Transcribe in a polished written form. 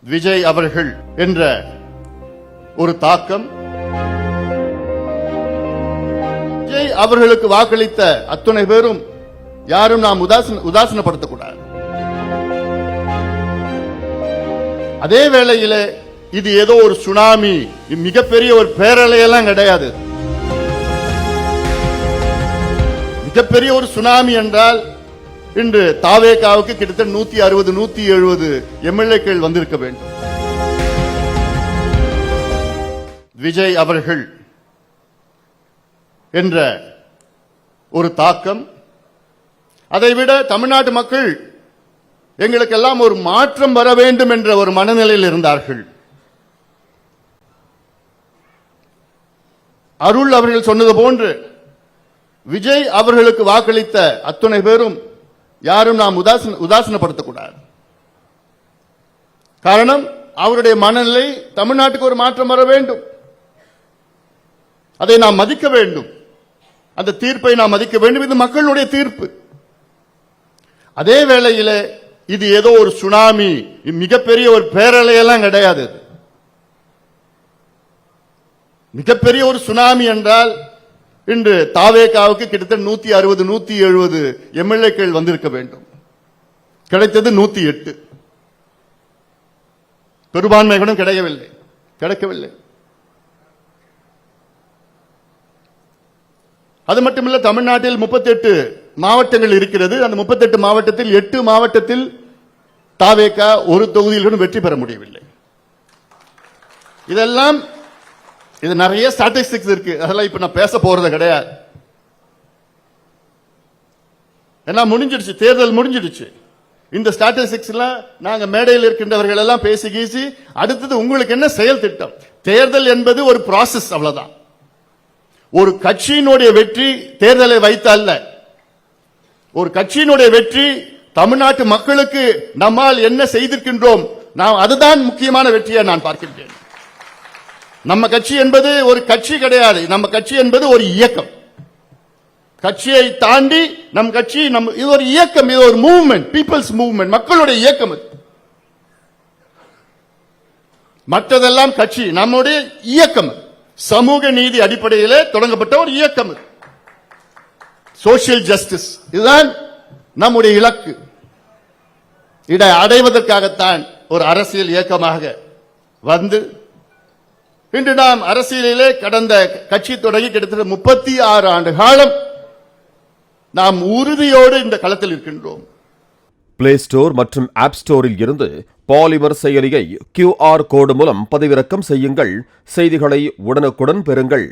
விஜய் அவர்கள் என்ற ஒரு தாக்கம், விஜய் அவர்களுக்கு வாக்களித்த அத்துணை பேரும் யாரும் நாம் உதாசீனப்படுத்தக்கூடாது. அதே வேளையிலே இது ஏதோ ஒரு சுனாமி, மிகப்பெரிய ஒரு பேரலையெல்லாம் கிடையாது. மிகப்பெரிய ஒரு சுனாமி என்றால் இன்று தாவேகாவுக்கு கிட்டத்தட்ட 160 170 எம்எல்ஏக்கள் வந்திருக்க வேண்டும். விஜய் அவர்கள் என்ற ஒரு தாக்கம், அதைவிட தமிழ்நாட்டு மக்கள் எங்களுக்கெல்லாம் ஒரு மாற்றம் வர வேண்டும் என்ற ஒரு மனநிலையில் இருந்தார்கள். அருள் அவர்கள் சொன்னது போன்று விஜய் அவர்களுக்கு வாக்களித்த அத்துணை பேரும் யாரும் நாம் உதாசீனப்படுத்தக்கூடாது. காரணம், அவருடைய மனநிலை தமிழ்நாட்டுக்கு ஒரு மாற்றம் வர வேண்டும். அதை நாம் மதிக்க வேண்டும். அந்த தீர்ப்பை நாம் மதிக்க வேண்டும். இது மக்களுடைய தீர்ப்பு. அதே வேளையில் இது ஏதோ ஒரு சுனாமி, மிகப்பெரிய ஒரு பேரலையெல்லாம் கிடையாது. மிகப்பெரிய ஒரு சுனாமி என்றால் இன்று தாவேகாவுக்கு கிட்டத்தட்ட 160 170 எம்எல்ஏக்கள் வந்திருக்க வேண்டும். கிடைத்தது 108. பெரும்பான்மை கூட கிடைக்கவில்லை. அது மட்டுமல்ல, தமிழ்நாட்டில் 38 மாவட்டங்கள் இருக்கிறது. அந்த 38 மாவட்டத்தில் 8 மாவட்டத்தில் தாவேகா ஒரு தொகுதியிலும் வெற்றி பெற முடியவில்லை. இதெல்லாம் இது நிறைய ஸ்டாட்டிஸ்டிக்ஸ் இருக்கு. அதெல்லாம் இப்ப நான் பேச போறது கிடையாது. ஏன்னா முடிஞ்சிடுச்சு, தேர்தல் முடிஞ்சிடுச்சு. இந்த ஸ்டாட்டிஸ்டிக்ஸ் எல்லாம் நாங்க மேடையில் இருக்கின்றவர்கள் எல்லாம் பேசி கீசி அடுத்தது உங்களுக்கு என்ன செயல் திட்டம். தேர்தல் என்பது ஒரு ப்ராசஸ், அவ்வளவுதான். ஒரு கட்சியினுடைய வெற்றி தேர்தலை வைத்தல்ல. ஒரு கட்சியினுடைய வெற்றி தமிழ்நாட்டு மக்களுக்கு நம்மால் என்ன செய்திருக்கின்றோம், நாம் அதுதான் முக்கியமான வெற்றியை நான் பார்க்கின்றேன். நம்ம கட்சி என்பது ஒரு கட்சி கிடையாது. நம்ம கட்சி என்பது ஒரு இயக்கம். கட்சியை தாண்டி நம் கட்சி இது ஒரு இயக்கம், இது ஒரு மூவ்மெண்ட், பீப்புள்ஸ் மூவ்மெண்ட், மக்களுடைய இயக்கம். மற்றதெல்லாம் கட்சி, நம்முடைய இயக்கம். சமூக நீதி அடிப்படையிலே தொடங்கப்பட்ட ஒரு இயக்கம், சோசியல் ஜஸ்டிஸ். இதுதான் நம்முடைய இலக்கு. இதை அடைவதற்காகத்தான் ஒரு அரசியல் இயக்கமாக வந்து இன்று நாம் அரசியலிலே கடந்த கட்சி தொடங்கி கிட்டத்தட்ட 36 ஆண்டு காலம் நாம் உறுதியோடு இந்த களத்தில் இருக்கின்றோம். பிளே ஸ்டோர் மற்றும் ஆப் ஸ்டோரில் இருந்து பாலிமர் செயலியை QR கோடு மூலம் பதிவிறக்கம் செய்யுங்கள். செய்திகளை உடனுக்குடன் பெறுங்கள்.